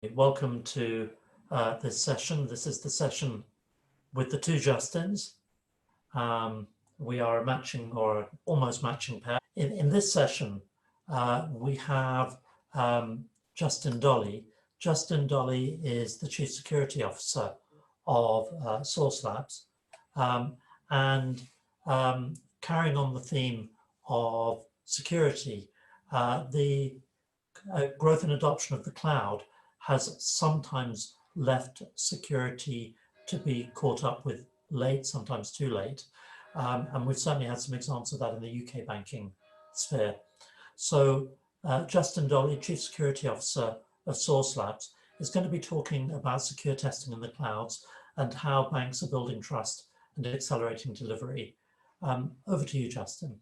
Welcome to this session. This is the session with the two Justins. We are a matching or almost matching pair. In this session, we have Justin Dolly. Justin Dolly is the Chief Security Officer of Source Labs. And carrying on the theme of security, the growth and adoption of the cloud has sometimes left security to be caught up with late, sometimes too late. And we've certainly had some examples of that in the UK banking sphere. So Justin Dolly, Chief Security Officer of Source Labs, is going to be talking about secure testing in the clouds and how banks are building trust and accelerating delivery. Over to you, Justin.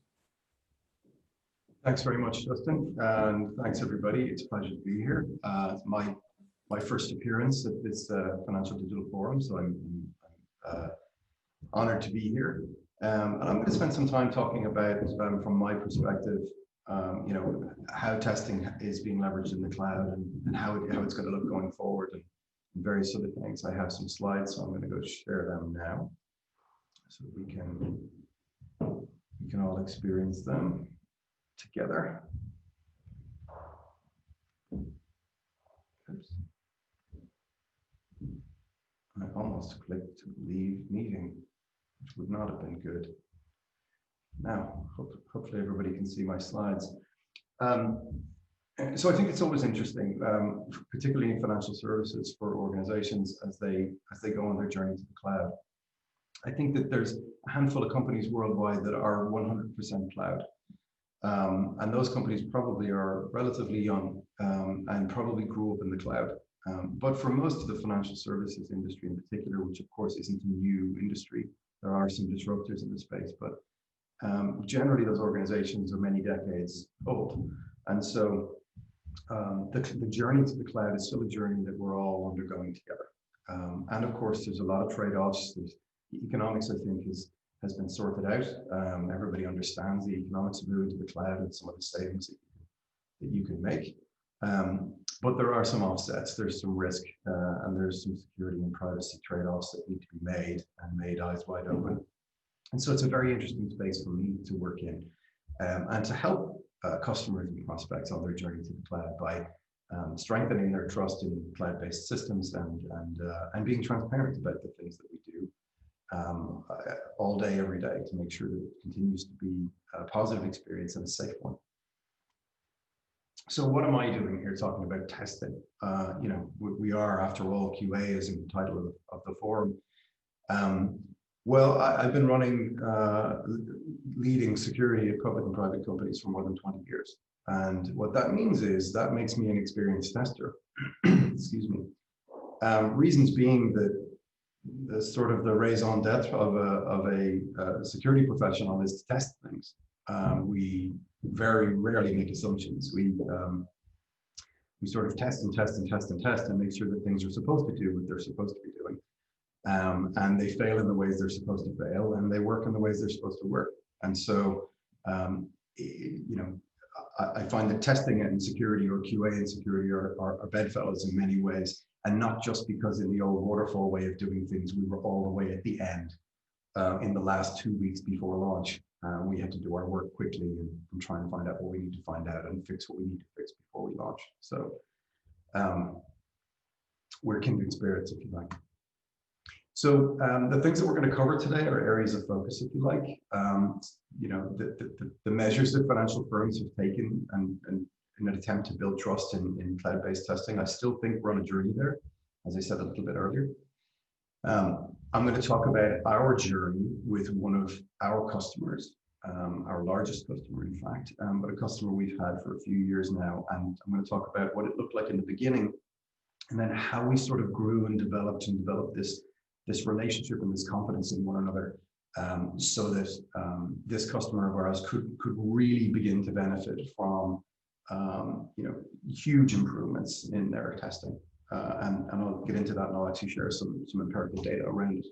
Thanks very much, Justin, and thanks everybody. It's a pleasure to be here. It's my first appearance at this Financial Digital Forum, so I'm honored to be here. And I'm going to spend some time talking about, from my perspective, how testing is being leveraged in the cloud and how it's going to look going forward and various other things. I have some slides, so I'm going to go share them now, so we can all experience them together. Oops. I almost clicked leave meeting, which would not have been good. Now, hopefully everybody can see my slides. So I think it's always interesting, particularly in financial services for organizations as they go on their journey to the cloud. I think that there's a handful of companies worldwide that are 100% cloud. And those companies probably are relatively young and probably grew up in the cloud. But for most of the financial services industry in particular, which of course isn't a new industry, there are some disruptors in the space, but generally those organizations are many decades old. And so the journey to the cloud is still a journey that we're all undergoing together. And of course, there's a lot of trade-offs. There's economics, I think, has been sorted out. Everybody understands the economics of moving to the cloud and some of the savings that you can make. But there are some offsets, there's some risk, and there's some security and privacy trade-offs that need to be made and made eyes wide open. And so it's a very interesting space for me to work in and to help customers and prospects on their journey to the cloud by strengthening their trust in cloud-based systems and being transparent about the things that we do all day, every day, to make sure that it continues to be a positive experience and a safe one. So what am I doing here talking about testing? We are, after all, QA is in the title of the forum. Well, I've been running leading security at public and private companies for more than 20 years. And what that means is that makes me an experienced tester. Excuse me. Reasons being that the sort of the raison d'etre of a security professional is to test things. We very rarely make assumptions. We sort of test and test and test and test and make sure that things are supposed to do what they're supposed to be doing. And they fail in the ways they're supposed to fail, and they work in the ways they're supposed to work. And so, I find that testing and security, or QA and security, are bedfellows in many ways, and not just because in the old waterfall way of doing things, we were all the way at the end in the last 2 weeks before launch. We had to do our work quickly and try and find out what we need to find out and fix what we need to fix before we launch. So we're kindred spirits, if you like. So the things that we're going to cover today are areas of focus, if you like. The measures that financial firms have taken and in an attempt to build trust in cloud-based testing. I still think we're on a journey there, as I said a little bit earlier. I'm going to talk about our journey with one of our customers, our largest customer, in fact, but a customer we've had for a few years now. And I'm going to talk about what it looked like in the beginning, and then how we sort of grew and developed this relationship and this confidence in one another, so that this customer of ours could really begin to benefit from huge improvements in their testing. And I'll get into that, and I'll actually share some empirical data around it.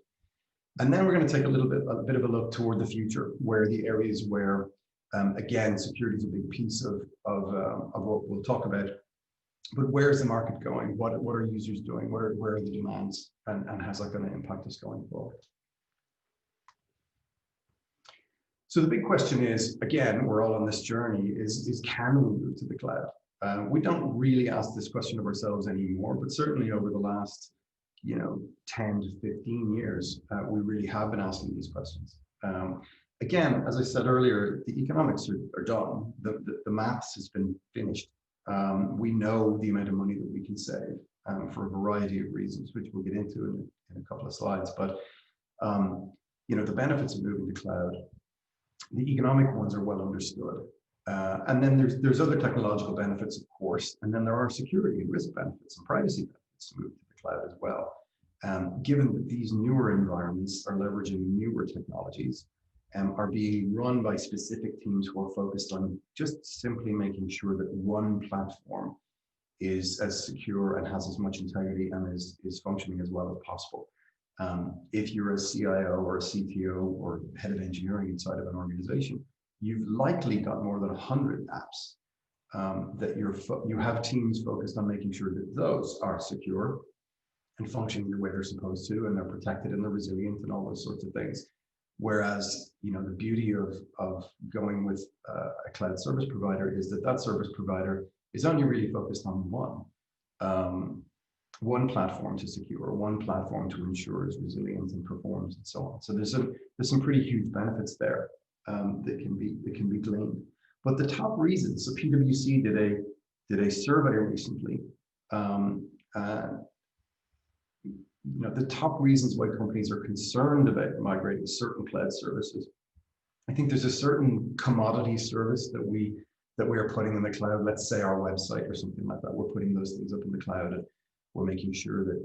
And then we're going to take a bit of a look toward the future, where the areas where, again, security is a big piece of what we'll talk about, but where's the market going? What are users doing? Where are the demands? And how's that going to impact us going forward? So the big question is, again, we're all on this journey, is can we move to the cloud? We don't really ask this question of ourselves anymore, but certainly over the last 10 to 15 years, we really have been asking these questions. Again, as I said earlier, the economics are done. The maths has been finished. We know the amount of money that we can save for a variety of reasons, which we'll get into in a couple of slides. But the benefits of moving to cloud, the economic ones are well understood. And then there's other technological benefits, of course, and then there are security and risk benefits and privacy benefits to move to the cloud as well. Given that these newer environments are leveraging newer technologies, are being run by specific teams who are focused on just simply making sure that one platform is as secure and has as much integrity and is functioning as well as possible. If you're a CIO or a CTO or head of engineering inside of an organization, you've likely got more than 100 apps that you have teams focused on making sure that those are secure and functioning the way they're supposed to, and they're protected and they're resilient and all those sorts of things. Whereas, the beauty of going with a cloud service provider is that service provider is only really focused on one platform to secure, one platform to ensure it's resilient and performs and so on. So there's some pretty huge benefits there that can be gleaned. But the top reasons, so PwC did a survey recently. The top reasons why companies are concerned about migrating certain cloud services. I think there's a certain commodity service that we are putting in the cloud. Let's say our website or something like that. We're putting those things up in the cloud, and we're making sure that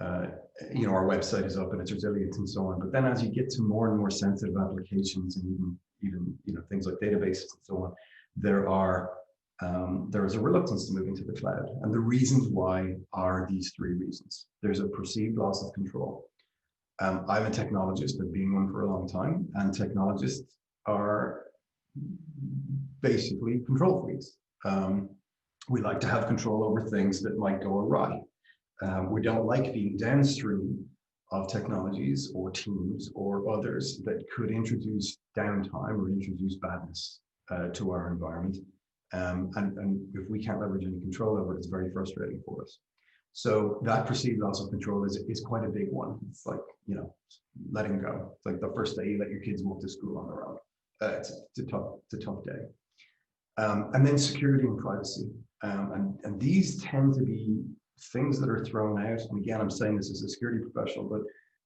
our website is up and it's resilient and so on. But then as you get to more and more sensitive applications and even things like databases and so on, there is a reluctance to moving to the cloud. And the reasons why are these three reasons. There's a perceived loss of control. I'm a technologist, I've been one for a long time, and technologists are basically control freaks. We like to have control over things that might go awry. We don't like being downstream of technologies or teams or others that could introduce downtime or introduce badness to our environment. And if we can't leverage any control over it, it's very frustrating for us. So that perceived loss of control is quite a big one. It's like, letting go. It's like the first day you let your kids walk to school on their own. It's a tough day. And then security and privacy. And these tend to be things that are thrown out. And again, I'm saying this as a security professional, but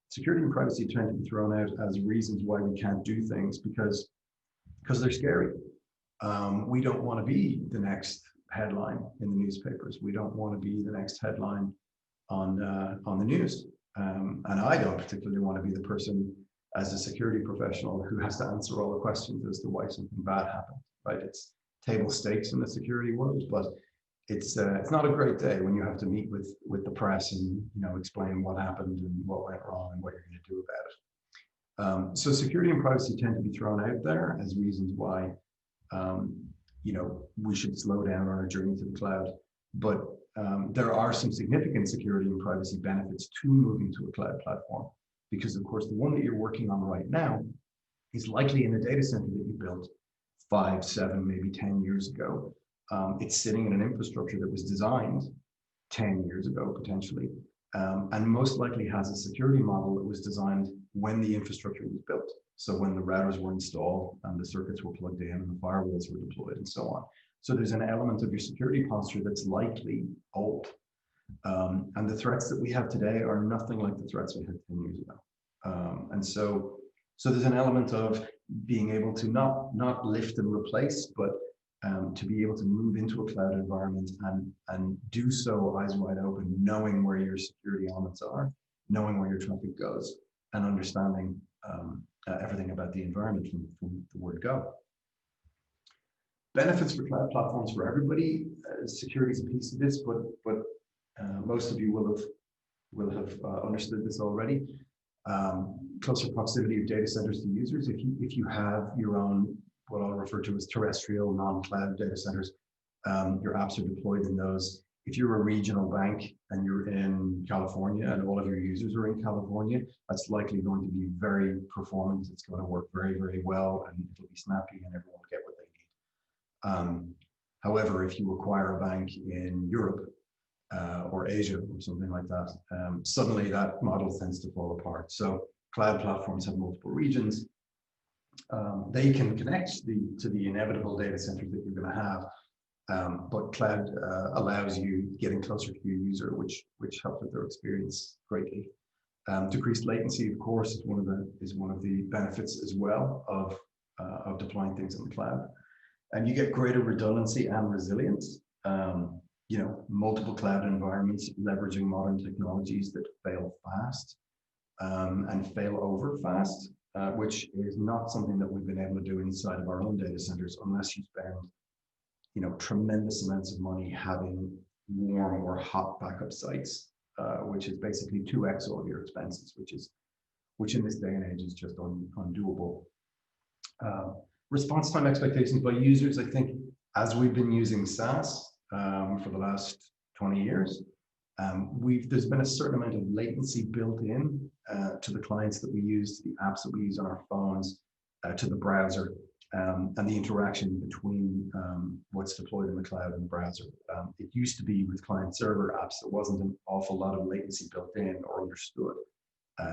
security and privacy tend to be thrown out as reasons why we can't do things because they're scary. We don't want to be the next headline in the newspapers. We don't want to be the next headline on the news. And I don't particularly want to be the person as a security professional who has to answer all the questions as to why something bad happened, right? It's table stakes in the security world, but it's not a great day when you have to meet with the press and explain what happened and what went wrong and what you're going to do about it. So security and privacy tend to be thrown out there as reasons why we should slow down on our journey to the cloud. But there are some significant security and privacy benefits to moving to a cloud platform, because of course the one that you're working on right now is likely in a data center that you built 5, 7, maybe 10 years ago. It's sitting in an infrastructure that was designed 10 years ago, potentially, and most likely has a security model that was designed when the infrastructure was built. So when the routers were installed and the circuits were plugged in and the firewalls were deployed and so on. So there's an element of your security posture that's likely old. And the threats that we have today are nothing like the threats we had 10 years ago. And so there's an element of being able to not lift and replace, but to be able to move into a cloud environment and do so eyes wide open, knowing where your security elements are, knowing where your traffic goes, and understanding everything about the environment from the word go. Benefits for cloud platforms for everybody. Security is a piece of this, but most of you will have understood this already. Closer proximity of data centers to users. If you have your own, what I'll refer to as terrestrial non-cloud data centers, Your apps are deployed in those. If you're a regional bank and you're in California and all of your users are in California, that's likely going to be very performant. It's going to work very, very well, and it'll be snappy and everyone will get what they need. However, if you acquire a bank in Europe or Asia or something like that, suddenly that model tends to fall apart. So cloud platforms have multiple regions. They can connect to the inevitable data centers that you're going to have. But cloud allows you getting closer to your user, which helps with their experience greatly. Decreased latency, of course, is one of the benefits as well of deploying things in the cloud. And you get greater redundancy and resilience. Multiple cloud environments leveraging modern technologies that fail fast and fail over fast, which is not something that we've been able to do inside of our own data centers unless you spend tremendous amounts of money having warm or hot backup sites, which is basically 2x all of your expenses, which in this day and age is just undoable. Response time expectations by users, I think, as we've been using SaaS for the last 20 years, there's been a certain amount of latency built in to the clients that we use, to the apps that we use on our phones, to the browser. And the interaction between what's deployed in the cloud and the browser. It used to be with client-server apps, there wasn't an awful lot of latency built in or understood.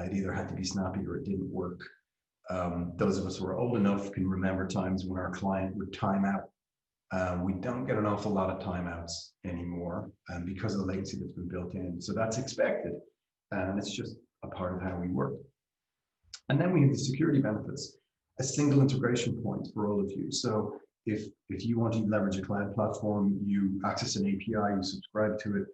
It either had to be snappy or it didn't work. Those of us who are old enough can remember times when our client would time out. We don't get an awful lot of timeouts anymore because of the latency that's been built in. So that's expected, and it's just a part of how we work. And then we have the security benefits. A single integration point for all of you. So if you want to leverage a cloud platform, you access an API, you subscribe to it,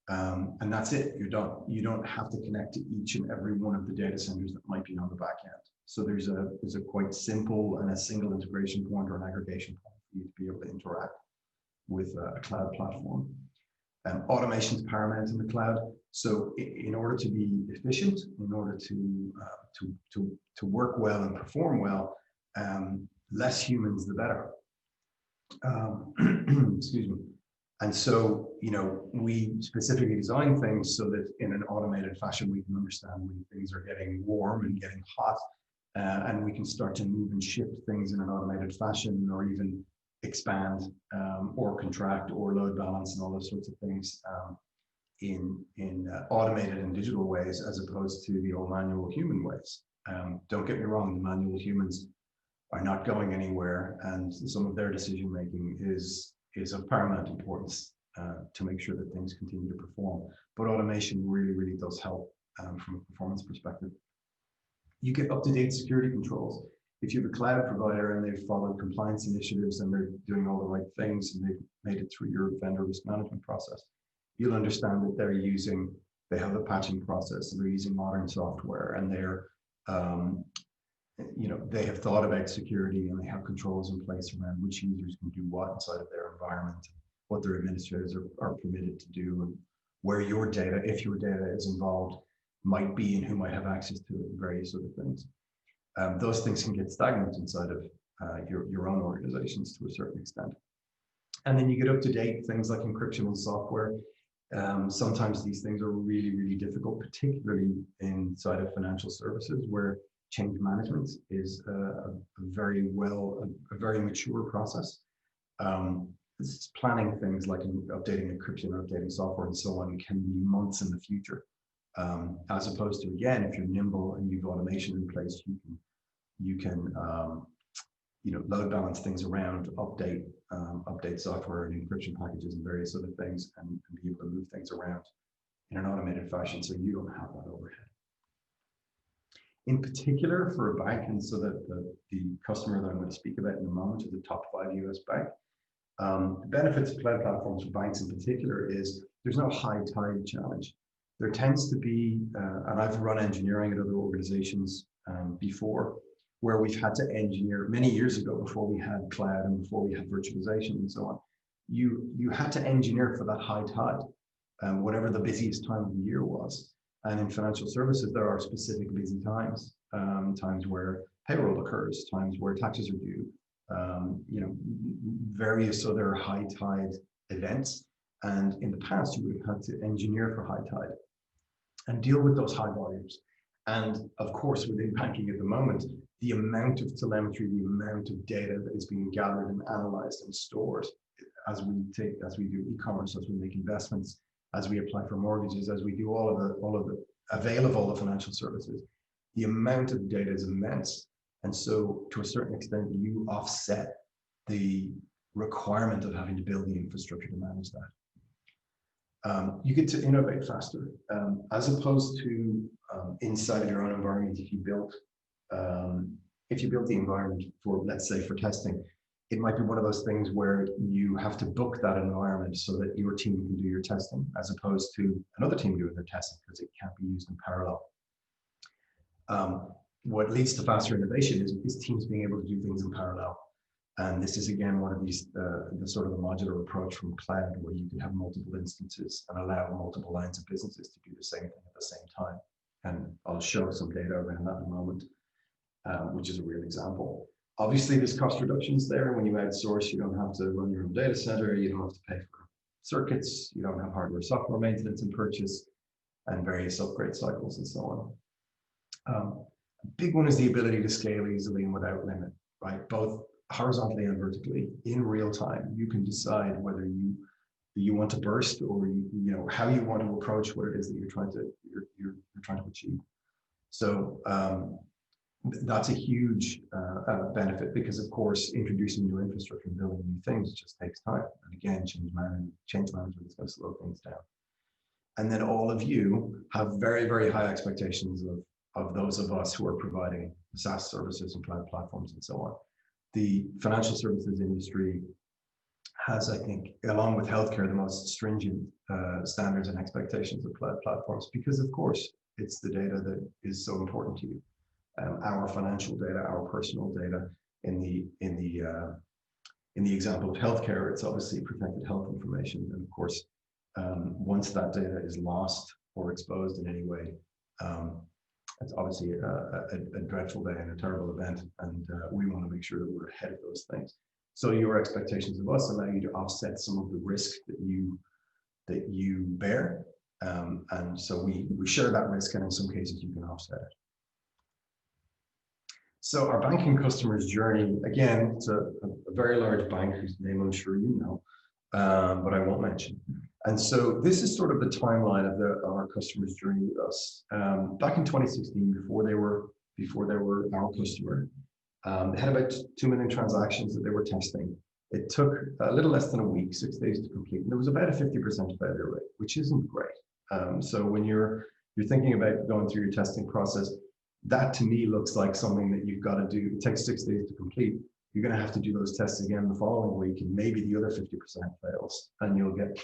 and that's it, you're done. You don't have to connect to each and every one of the data centers that might be on the back end. So there's a quite simple and a single integration point or an aggregation point for you to be able to interact with a cloud platform. Automation is paramount in the cloud. So in order to be efficient, in order to work well and perform well, less humans, the better. Excuse me. And so, we specifically design things so that in an automated fashion, we can understand when things are getting warm and getting hot, and we can start to move and shift things in an automated fashion, or even expand or contract or load balance and all those sorts of things in automated and digital ways, as opposed to the old manual human ways. Don't get me wrong, the manual humans are not going anywhere, and some of their decision making is of paramount importance to make sure that things continue to perform. But automation really does help from a performance perspective. You get up-to-date security controls. If you have a cloud provider and they've followed compliance initiatives and they're doing all the right things and they've made it through your vendor risk management process, you'll understand that they have a patching process, and they're using modern software, and they have thought about security, and they have controls in place around which users can do what inside of their environment, what their administrators are permitted to do, and where your data, if your data is involved, might be and who might have access to it, and various other things. Those things can get stagnant inside of your own organizations to a certain extent. And then you get up to date things like encryption and software. Sometimes these things are really difficult, particularly inside of financial services, where change management is a very mature process. Planning things like updating encryption, updating software, and so on can be months in the future. As opposed to, again, if you're nimble and you've automation in place, you can load balance things around, update software and encryption packages and various other things, and be able to move things around in an automated fashion, so you don't have that overhead. In particular, for a bank, and so that the customer that I'm going to speak about in a moment is a top 5 US bank. The benefits of cloud platforms for banks in particular is there's no high tide challenge. There tends to be, and I've run engineering at other organizations before, where we've had to engineer many years ago, before we had cloud and before we had virtualization and so on. You had to engineer for that high tide, whatever the busiest time of the year was. And in financial services, there are specific busy times, times where payroll occurs, times where taxes are due, various other high tide events. And in the past, you would have had to engineer for high tide and deal with those high volumes. And of course, within banking at the moment, the amount of telemetry, the amount of data that is being gathered and analyzed and stored as we do e-commerce, as we make investments, as we apply for mortgages, as we do all of the avail of all the financial services, the amount of data is immense. And so to a certain extent, you offset the requirement of having to build the infrastructure to manage that. You get to innovate faster, as opposed to inside your own environment. If you built the environment for, let's say, for testing, it might be one of those things where you have to book that environment so that your team can do your testing, as opposed to another team doing their testing, because it can't be used in parallel. What leads to faster innovation is teams being able to do things in parallel. And this is, again, one of these, the sort of a modular approach from cloud, where you can have multiple instances and allow multiple lines of businesses to do the same thing at the same time. And I'll show some data around that in a moment, which is a real example. Obviously, there's cost reductions there. When you outsource, you don't have to run your own data center. You don't have to pay for circuits. You don't have hardware, software maintenance and purchase, and various upgrade cycles and so on. A big one is the ability to scale easily and without limit, right? Both horizontally and vertically in real time. You can decide whether you want to burst, or how you want to approach what it is that you're trying to achieve. So that's a huge benefit, because of course introducing new infrastructure and building new things just takes time. And again, change management is going to slow things down. And then all of you have very, very high expectations of those of us who are providing SaaS services and cloud platforms and so on. The financial services industry has, I think, along with healthcare, the most stringent standards and expectations of cloud platforms, because of course it's the data that is so important to you. Our financial data, our personal data. In the example of healthcare, it's obviously protected health information, and of course, once that data is lost or exposed in any way, it's obviously a dreadful day and a terrible event, and we want to make sure that we're ahead of those things. So your expectations of us allow you to offset some of the risk that you bear, and so we share that risk, and in some cases you can offset it. So our banking customers' journey, again, it's a very large bank whose name I'm sure you know, but I won't mention. And so this is sort of the timeline of our customers' journey with us. Back in 2016, before they were our customer, they had about 2 million transactions that they were testing. It took a little less than a week, 6 days to complete, and there was about a 50% failure rate, which isn't great. So when you're thinking about going through your testing process, that to me looks like something that you've got to do. It takes 6 days to complete. You're going to have to do those tests again the following week, and maybe the other 50% fails, and you'll get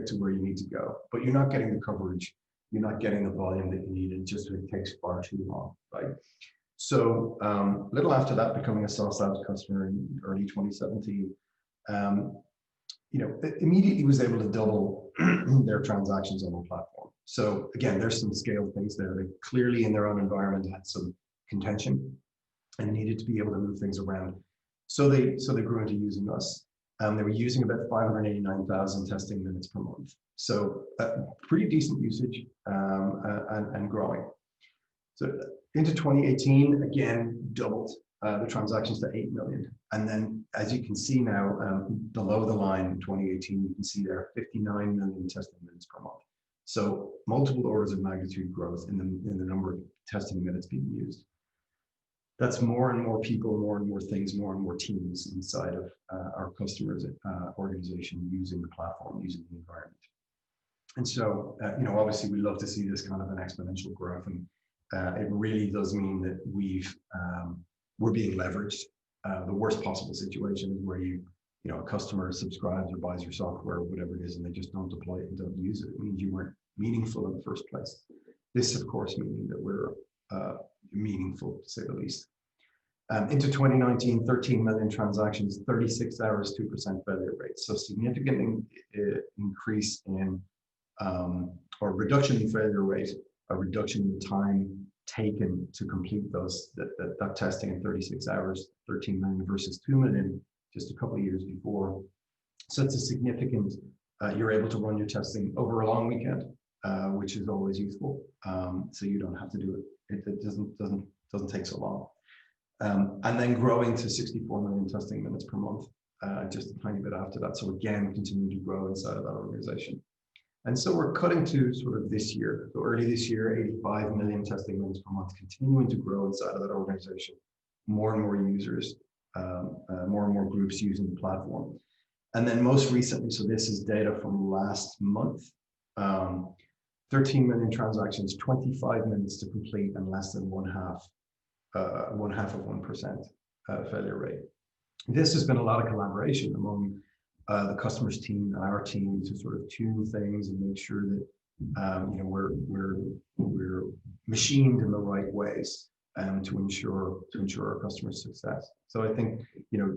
to where you need to go. But you're not getting the coverage, you're not getting the volume that you need, and it takes far too long, right? So a little after that, becoming a Sauce Labs customer in early 2017, immediately was able to double their transactions on the platform. So again, there's some scale things there. They clearly in their own environment had some contention and needed to be able to move things around. So they grew into using us. They were using about 589,000 testing minutes per month. So pretty decent usage and growing. So into 2018, again, doubled the transactions to 8 million. And then as you can see now, below the line in 2018, you can see there 59 million testing minutes per month. So multiple orders of magnitude growth in the number of testing minutes being used. That's more and more people, more and more things, more and more teams inside of our customers' organization using the platform, using the environment. And so, obviously we love to see this kind of an exponential growth, and it really does mean that we're being leveraged. The worst possible situation is where a customer subscribes or buys your software or whatever it is, and they just don't deploy it and don't use it. It means you weren't meaningful in the first place. This, of course, meaning that we're meaningful, to say the least. Into 2019, 13 million transactions, 36 hours, 2% failure rate. So significant increase in, or reduction in failure rate, a reduction in the time taken to complete that testing in 36 hours, 13 million versus 2 million just a couple of years before. So it's a significant, you're able to run your testing over a long weekend, which is always useful. So you don't have to do it. It doesn't take so long. And then growing to 64 million testing minutes per month, just a tiny bit after that. So again, continuing to grow inside of that organization. And so we're cutting to sort of this year, so early this year, 85 million testing minutes per month, continuing to grow inside of that organization. More and more users, more and more groups using the platform. And then most recently, so this is data from last month, 13 million transactions, 25 minutes to complete, and less than one half of 1% failure rate. This has been a lot of collaboration among the customer's team and our team to sort of tune things and make sure that we're machined in the right ways to ensure our customers' success. So I think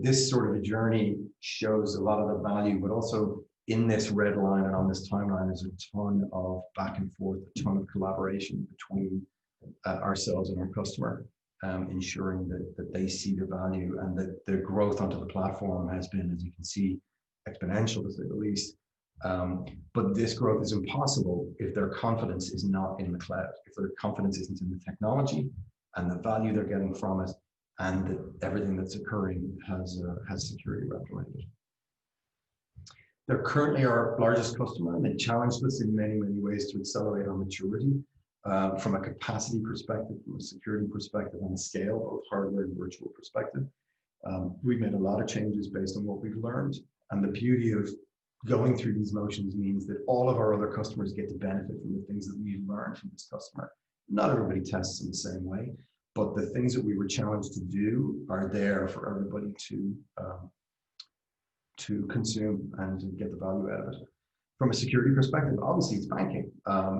this sort of a journey shows a lot of the value, but also in this red line and on this timeline is a ton of back and forth, a ton of collaboration between ourselves and our customer, ensuring that they see the value and that their growth onto the platform has been, as you can see, exponential to say the least. But this growth is impossible if their confidence is not in the cloud, if their confidence isn't in the technology and the value they're getting from it, and that everything that's occurring has security wrapped around it. They're currently our largest customer, and they challenged us in many, many ways to accelerate our maturity from a capacity perspective, from a security perspective, and a scale, both hardware and virtual perspective. We've made a lot of changes based on what we've learned. And the beauty of going through these motions means that all of our other customers get to benefit from the things that we've learned from this customer. Not everybody tests in the same way, but the things that we were challenged to do are there for everybody to consume and to get the value out of it. From a security perspective, obviously it's banking.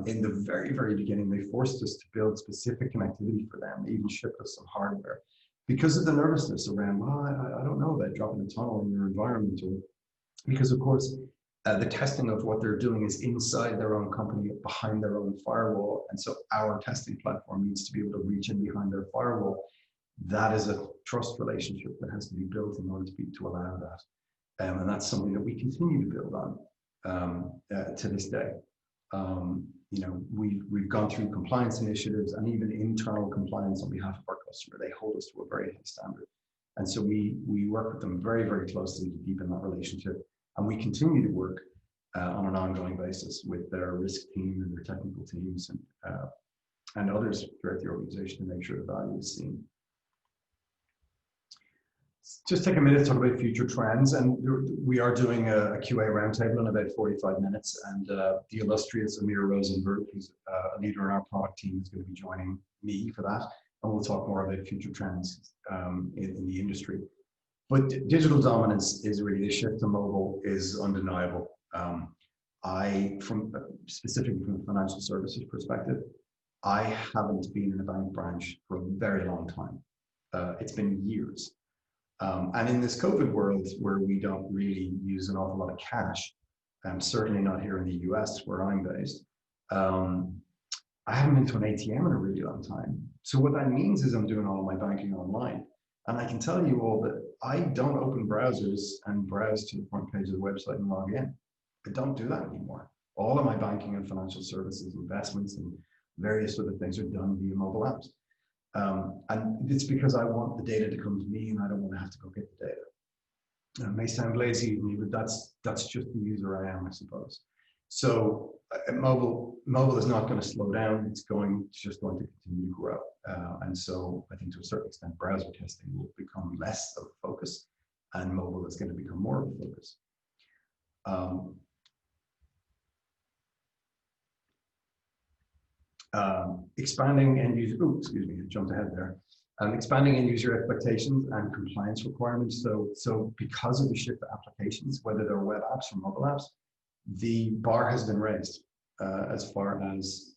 In the very, very beginning, they forced us to build specific connectivity for them. They even shipped us some hardware because of the nervousness around, well, I don't know about dropping a tunnel in your environment, or because of course, the testing of what they're doing is inside their own company, behind their own firewall. And so our testing platform needs to be able to reach in behind their firewall. That is a trust relationship that has to be built in order to allow that. And that's something that we continue to build on to this day. We've gone through compliance initiatives and even internal compliance on behalf of our customer. They hold us to a very high standard. And so we work with them very, very closely to deepen that relationship. And we continue to work on an ongoing basis with their risk team and their technical teams and others throughout the organization to make sure the value is seen. Just take a minute to talk about future trends. And we are doing a QA roundtable in about 45 minutes. And the illustrious Amir Rosenberg, who's a leader in our product team, is going to be joining me for that. And we'll talk more about future trends in the industry. But digital dominance is really, the shift to mobile is undeniable. Specifically from a financial services perspective, I haven't been in a bank branch for a very long time. It's been years. And in this COVID world where we don't really use an awful lot of cash, certainly not here in the US where I'm based, I haven't been to an ATM in a really long time. So what that means is I'm doing all of my banking online. And I can tell you all that I don't open browsers and browse to the front page of the website and log in. I don't do that anymore. All of my banking and financial services, investments, and various other things are done via mobile apps. And it's because I want the data to come to me and I don't want to have to go get the data. It may sound lazy to me, but that's just the user I am, I suppose. So mobile is not going to slow down. It's just going to continue to grow. And so I think to a certain extent, browser testing will become less of a focus and mobile is going to become more of a focus. Expanding end user, I jumped ahead there. Expanding end user expectations and compliance requirements. So because of the shift to applications, whether they're web apps or mobile apps, the bar has been raised as far as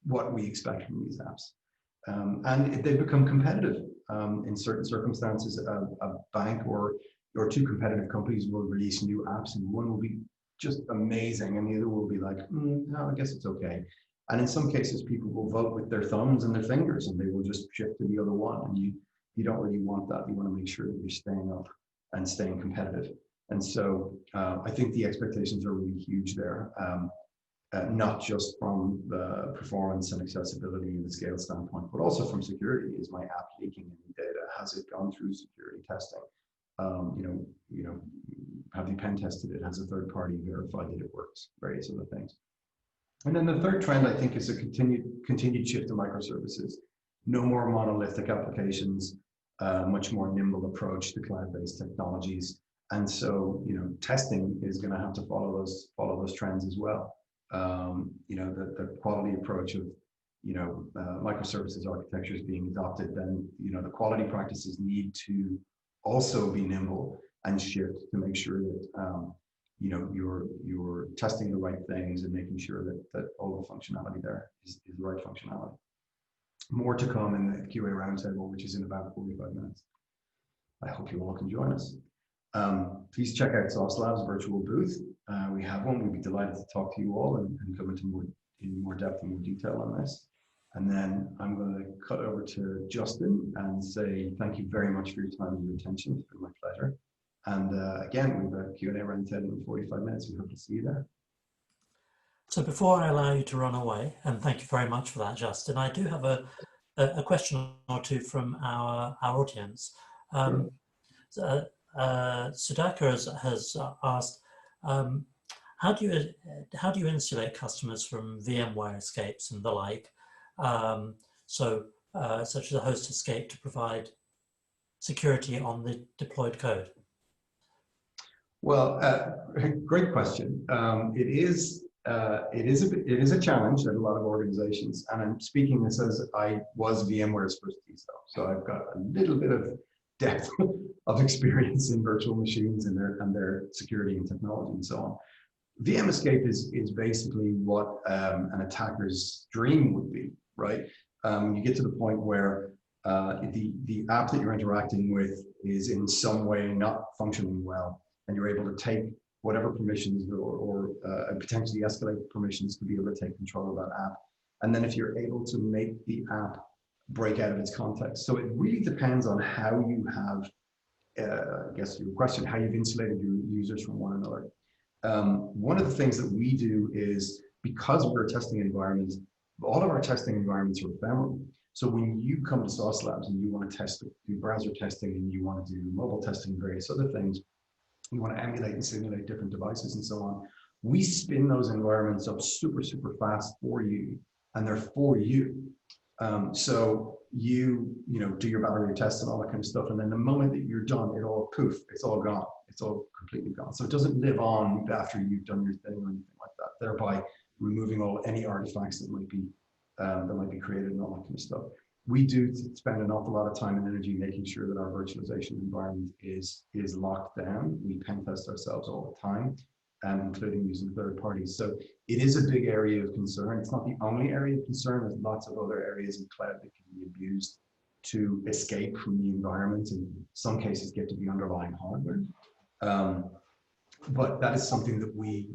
what we expect from these apps. And they've become competitive. In certain circumstances, a bank or two competitive companies will release new apps and one will be just amazing and the other will be like, no, I guess it's okay. And in some cases, people will vote with their thumbs and their fingers and they will just shift to the other one. And you don't really want that. You want to make sure that you're staying up and staying competitive. And so I think the expectations are really huge there, not just from the performance and accessibility and the scale standpoint, but also from security. Is my app leaking any data? Has it gone through security testing? Have they pen tested it? Has a third party verified that it works? Various other things. And then the third trend, I think, is a continued shift to microservices. No more monolithic applications, much more nimble approach to cloud-based technologies. And so, testing is going to have to follow those trends as well. The quality approach of, microservices architectures being adopted, then, the quality practices need to also be nimble and shift to make sure that, you're testing the right things and making sure that all the functionality there is the right functionality. More to come in the QA roundtable, which is in about 45 minutes. I hope you all can join us. Please check out Sauce Labs virtual booth. We have one. We'd be delighted to talk to you all and go into more depth and more detail on this. And then I'm going to cut over to Justin and say thank you very much for your time and your attention. It's been my pleasure. And again, we have a Q&A roundtable in 45 minutes. We hope to see you there. So before I allow you to run away, and thank you very much for that, Justin, I do have a question or two from our audience. Sudhakar has asked, how do you insulate customers from VMware escapes and the like? Such as a host escape to provide security on the deployed code? Well, great question. It is a challenge that a lot of organizations, and I'm speaking this as I was VMware's first CISO, so I've got a little bit of depth of experience in virtual machines and their security and technology and so on. VM escape is basically what an attacker's dream would be, right? You get to the point where the app that you're interacting with is in some way not functioning well, and you're able to take whatever permissions or potentially escalate permissions to be able to take control of that app. And then if you're able to make the app break out of its context. So it really depends on how you have, I guess your question, how you've insulated your users from one another. One of the things that we do is, because we're a testing environment, all of our testing environments are ephemeral. So when you come to Sauce Labs and you want to do browser testing and you want to do mobile testing and various other things, you want to emulate and simulate different devices and so on, we spin those environments up super, super fast for you, and they're for you. So you do your battery tests and all that kind of stuff, and then the moment that you're done, it all poof, it's all gone. It's all completely gone. So it doesn't live on after you've done your thing or anything like that, thereby removing any artifacts that might be created and all that kind of stuff. We do spend an awful lot of time and energy making sure that our virtualization environment is locked down. We pen test ourselves all the time, including using third parties. So it is a big area of concern. It's not the only area of concern. There's lots of other areas in cloud that can be abused to escape from the environment, and in some cases get to the underlying hardware. But that is something that we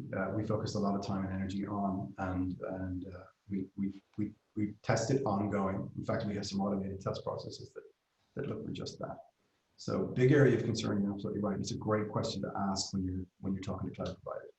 focus a lot of time and energy on, and we test it ongoing. In fact, we have some automated test processes that look for just that. So big area of concern. You're absolutely right. It's a great question to ask when you're talking to cloud providers.